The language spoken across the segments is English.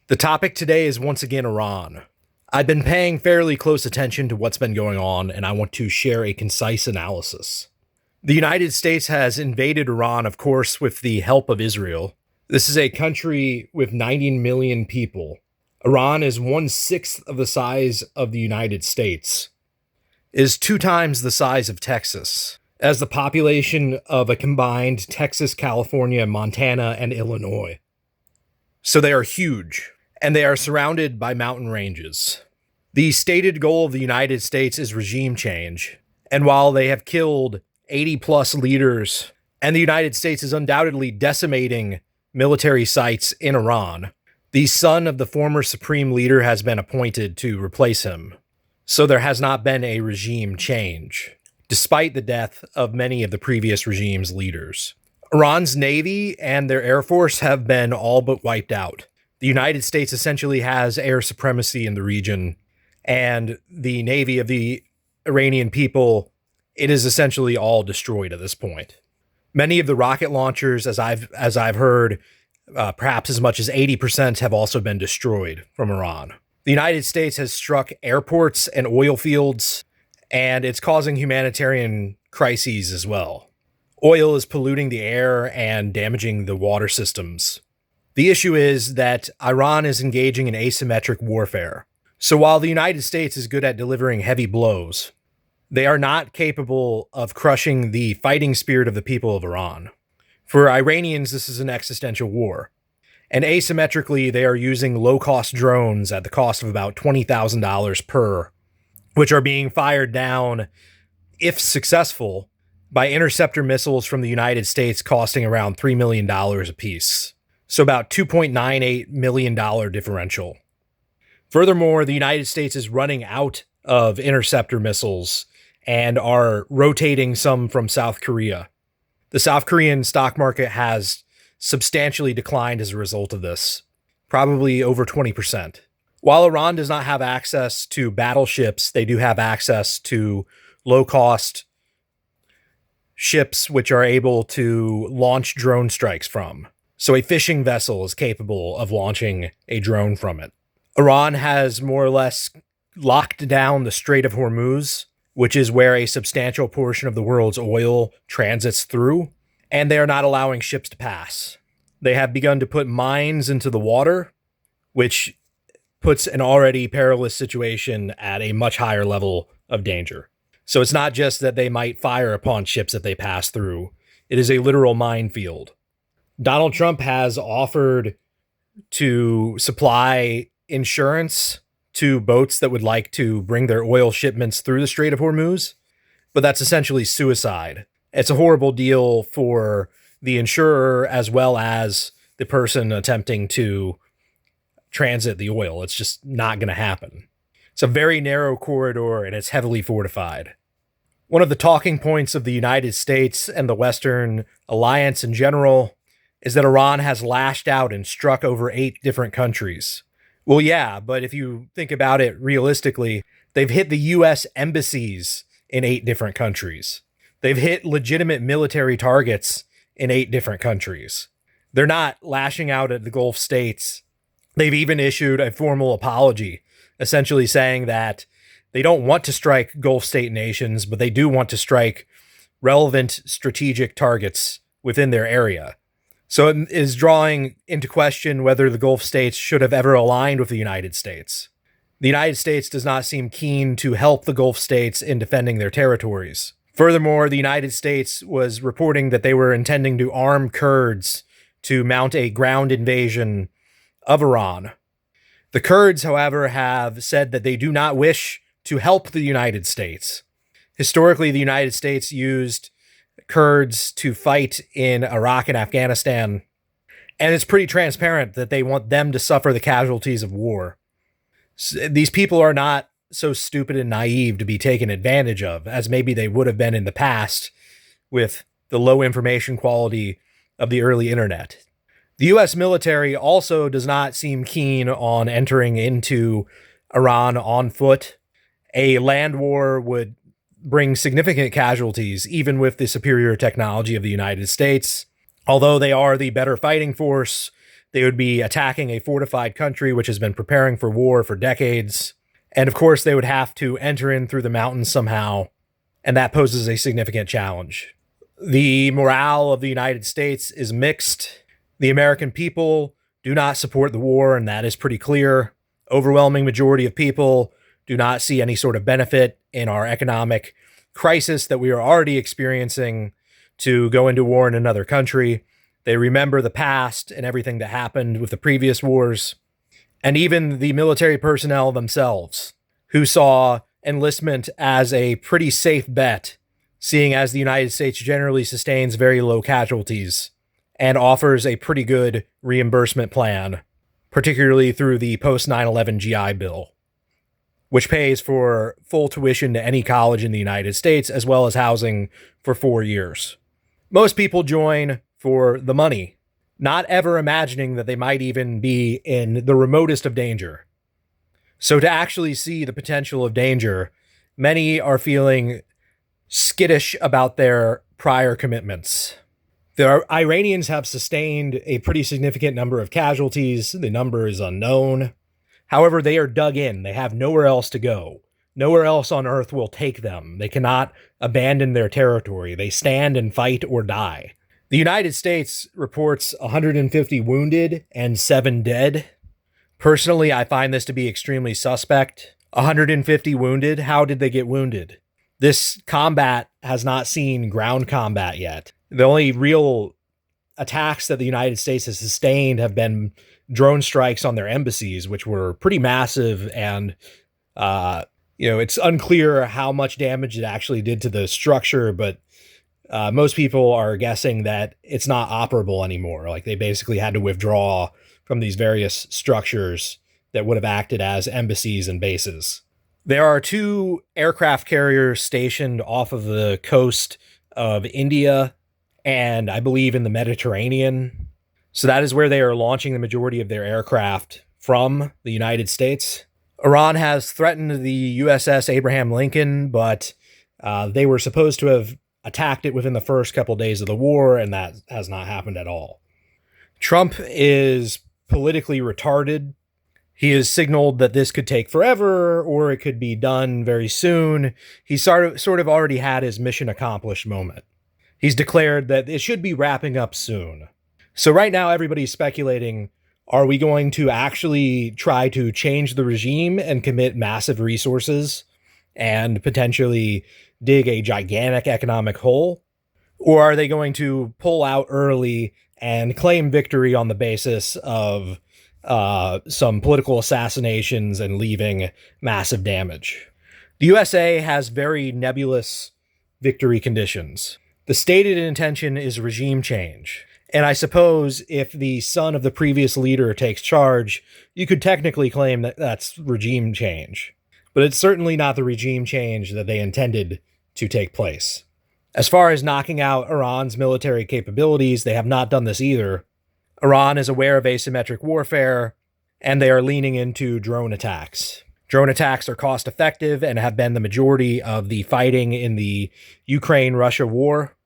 The topic today is once again Iran. I've been paying fairly close attention to what's been going on, and I want to share a concise analysis. The United States has invaded Iran, of course, with the help of Israel. This is a country with 90 million people. Iran is 1/6 of the size of the United States. It is 2 times the size of Texas, as the population of a combined Texas, California, Montana, and Illinois. So they are huge, and they are surrounded by mountain ranges. The stated goal of the United States is regime change, and while they have killed 80 plus leaders, and the United States is undoubtedly decimating military sites in Iran, the son of the former supreme leader has been appointed to replace him. So there has not been a regime change, despite the death of many of the previous regime's leaders. Iran's navy and their air force have been all but wiped out. The United States essentially has air supremacy in the region, and the navy of the Iranian people, it is essentially all destroyed at this point. Many of the rocket launchers, as I've heard, perhaps as much as 80% have also been destroyed from Iran. The United States has struck airports and oil fields, and it's causing humanitarian crises as well. Oil is polluting the air and damaging the water systems. The issue is that Iran is engaging in asymmetric warfare. So while the United States is good at delivering heavy blows, they are not capable of crushing the fighting spirit of the people of Iran. For Iranians, this is an existential war. And asymmetrically, they are using low-cost drones at the cost of about $20,000 per, which are being fired down, if successful, by interceptor missiles from the United States costing around $3 million apiece. So about $2.98 million differential. Furthermore, the United States is running out of interceptor missiles and are rotating some from South Korea. The South Korean stock market has substantially declined as a result of this, probably over 20%. While Iran does not have access to battleships, they do have access to low-cost ships which are able to launch drone strikes from. So a fishing vessel is capable of launching a drone from it. Iran has more or less locked down the Strait of Hormuz, which is where a substantial portion of the world's oil transits through, and they are not allowing ships to pass. They have begun to put mines into the water, which puts an already perilous situation at a much higher level of danger. So it's not just that they might fire upon ships that they pass through. It is a literal minefield. Donald Trump has offered to supply insurance to boats that would like to bring their oil shipments through the Strait of Hormuz, but that's essentially suicide. It's a horrible deal for the insurer as well as the person attempting to transit the oil. It's just not going to happen. It's a very narrow corridor and it's heavily fortified. One of the talking points of the United States and the Western alliance in general is that Iran has lashed out and struck over 8 different countries. Well, yeah, but if you think about it realistically, they've hit the U.S. embassies in 8 different countries. They've hit legitimate military targets in 8 different countries. They're not lashing out at the Gulf states. They've even issued a formal apology, essentially saying that they don't want to strike Gulf state nations, but they do want to strike relevant strategic targets within their area. So it is drawing into question whether the Gulf states should have ever aligned with the United States. The United States does not seem keen to help the Gulf states in defending their territories. Furthermore, the United States was reporting that they were intending to arm Kurds to mount a ground invasion of Iran. The Kurds, however, have said that they do not wish to help the United States. Historically, the United States used Kurds to fight in Iraq and Afghanistan, and it's pretty transparent that they want them to suffer the casualties of war. These people are not so stupid and naive to be taken advantage of, as maybe they would have been in the past with the low information quality of the early internet. The U.S. military also does not seem keen on entering into Iran on foot. A land war would bring significant casualties, even with the superior technology of the United States. Although they are the better fighting force, They would be attacking a fortified country which has been preparing for war for decades. And of course, they would have to enter in through the mountains somehow, and that poses a significant challenge. The morale of the United States is mixed. The American people do not support the war, and that is pretty clear. Overwhelming majority of people do not see any sort of benefit in our economic crisis that we are already experiencing to go into war in another country. They remember the past and everything that happened with the previous wars, and even the military personnel themselves, who saw enlistment as a pretty safe bet, seeing as the United States generally sustains very low casualties and offers a pretty good reimbursement plan, particularly through the post 9/11 GI Bill, which pays for full tuition to any college in the United States, as well as housing for 4 years. Most people join for the money, not ever imagining that they might even be in the remotest of danger. So to actually see the potential of danger, many are feeling skittish about their prior commitments. The Iranians have sustained a pretty significant number of casualties. The number is unknown. However, they are dug in. They have nowhere else to go. Nowhere else on earth will take them. They cannot abandon their territory. They stand and fight or die. The United States reports 150 wounded and 7 dead. Personally, I find this to be extremely suspect. 150 wounded? How did they get wounded? This combat has not seen ground combat yet. The only real attacks that the United States has sustained have been drone strikes on their embassies, which were pretty massive, and it's unclear how much damage it actually did to the structure, but most people are guessing that it's not operable anymore. Like, they basically had to withdraw from these various structures that would have acted as embassies and bases. There are 2 aircraft carriers stationed off of the coast of India and I believe in the Mediterranean. So that is where they are launching the majority of their aircraft from, the United States. Iran has threatened the USS Abraham Lincoln, but they were supposed to have attacked it within the first couple days of the war, and that has not happened at all. Trump is politically retarded. He has signaled that this could take forever, or it could be done very soon. He sort of already had his mission accomplished moment. He's declared that it should be wrapping up soon. So right now, everybody's speculating, are we going to actually try to change the regime and commit massive resources and potentially dig a gigantic economic hole? Or are they going to pull out early and claim victory on the basis of some political assassinations and leaving massive damage? The USA has very nebulous victory conditions. The stated intention is regime change. And I suppose if the son of the previous leader takes charge, you could technically claim that that's regime change. But it's certainly not the regime change that they intended to take place. As far as knocking out Iran's military capabilities, they have not done this either. Iran is aware of asymmetric warfare, and they are leaning into drone attacks. Drone attacks are cost effective and have been the majority of the fighting in the Ukraine-Russia war.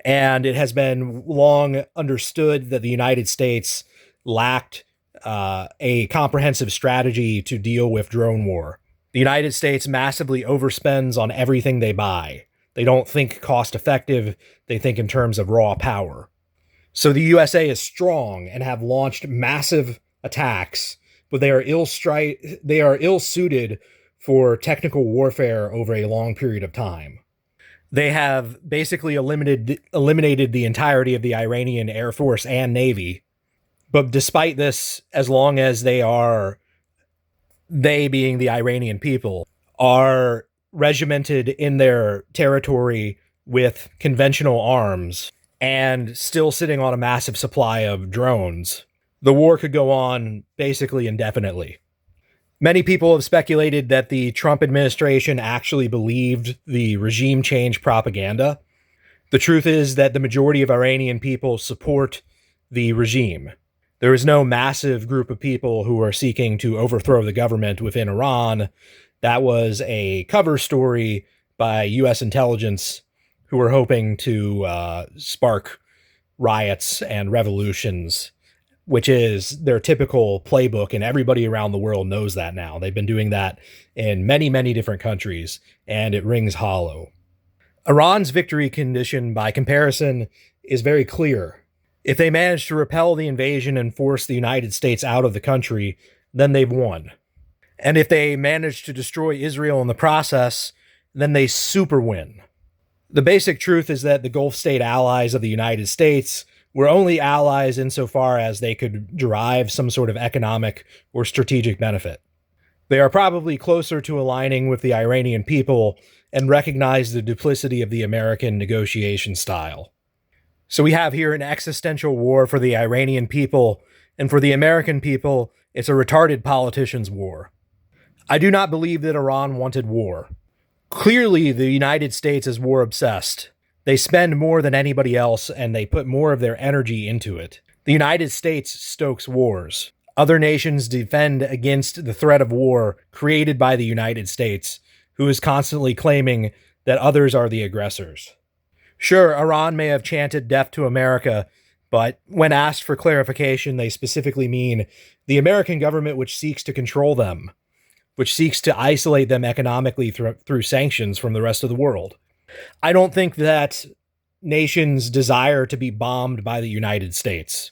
And it has been long understood that the United States lacked a comprehensive strategy to deal with drone war. The United States massively overspends on everything they buy. They don't think cost effective, they think in terms of raw power. So the USA is strong and have launched massive attacks, but they are ill-suited for technical warfare over a long period of time. They have basically eliminated the entirety of the Iranian Air Force and Navy. But despite this, as long as they being the Iranian people, are regimented in their territory with conventional arms and still sitting on a massive supply of drones, the war could go on basically indefinitely. Many people have speculated that the Trump administration actually believed the regime change propaganda. The truth is that the majority of Iranian people support the regime. There is no massive group of people who are seeking to overthrow the government within Iran. That was a cover story by U.S. intelligence who were hoping to spark riots and revolutions which is their typical playbook, and everybody around the world knows that now. They've been doing that in many, many different countries, and it rings hollow. Iran's victory condition, by comparison, is very clear. If they manage to repel the invasion and force the United States out of the country, then they've won. And if they manage to destroy Israel in the process, then they super win. The basic truth is that the Gulf state allies of the United States were only allies insofar as they could derive some sort of economic or strategic benefit. They are probably closer to aligning with the Iranian people and recognize the duplicity of the American negotiation style. So we have here an existential war for the Iranian people, and for the American people, it's a retarded politician's war. I do not believe that Iran wanted war. Clearly, the United States is war obsessed. They spend more than anybody else, and they put more of their energy into it. The United States stokes wars. Other nations defend against the threat of war created by the United States, who is constantly claiming that others are the aggressors. Sure, Iran may have chanted death to America, but when asked for clarification, they specifically mean the American government which seeks to control them, which seeks to isolate them economically through sanctions from the rest of the world. I don't think that nations desire to be bombed by the United States.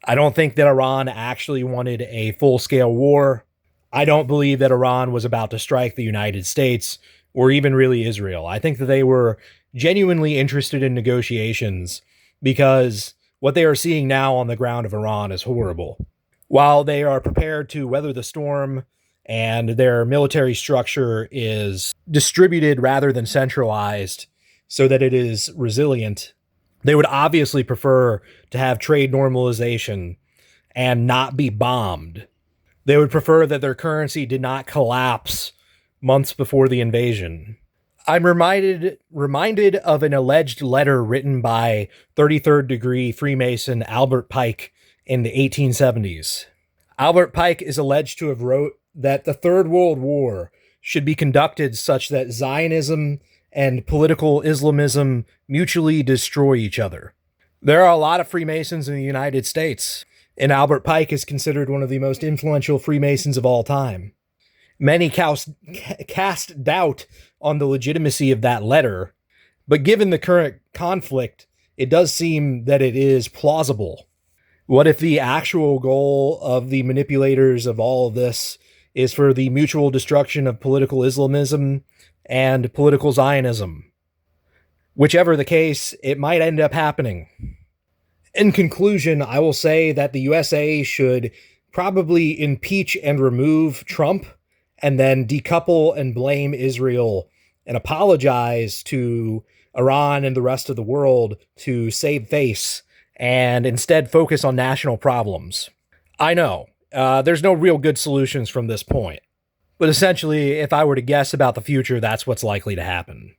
I don't think that Iran actually wanted a full-scale war. I don't believe that Iran was about to strike the United States or even really Israel. I think that they were genuinely interested in negotiations because what they are seeing now on the ground of Iran is horrible. While they are prepared to weather the storm and their military structure is distributed rather than centralized so that it is resilient, they would obviously prefer to have trade normalization and not be bombed. They would prefer that their currency did not collapse months before the invasion. I'm reminded of an alleged letter written by 33rd degree Freemason Albert Pike in the 1870s. Albert Pike is alleged to have wrote that the Third World War should be conducted such that Zionism and political Islamism mutually destroy each other. There are a lot of Freemasons in the United States, and Albert Pike is considered one of the most influential Freemasons of all time. Many cast doubt on the legitimacy of that letter, but given the current conflict, it does seem that it is plausible. What if the actual goal of the manipulators of all of this is for the mutual destruction of political Islamism and political Zionism? Whichever the case, it might end up happening. In conclusion, I will say that the USA should probably impeach and remove Trump and then decouple and blame Israel and apologize to Iran and the rest of the world to save face and instead focus on national problems. I know, there's no real good solutions from this point. But essentially, if I were to guess about the future, that's what's likely to happen.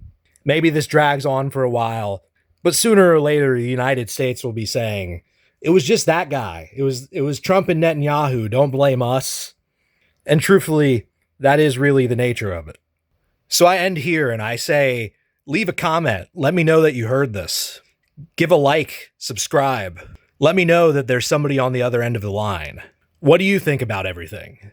Maybe this drags on for a while, but sooner or later, the United States will be saying, it was just that guy. It was Trump and Netanyahu. Don't blame us. And truthfully, that is really the nature of it. So I end here and I say, leave a comment. Let me know that you heard this. Give a like, subscribe. Let me know that there's somebody on the other end of the line. What do you think about everything?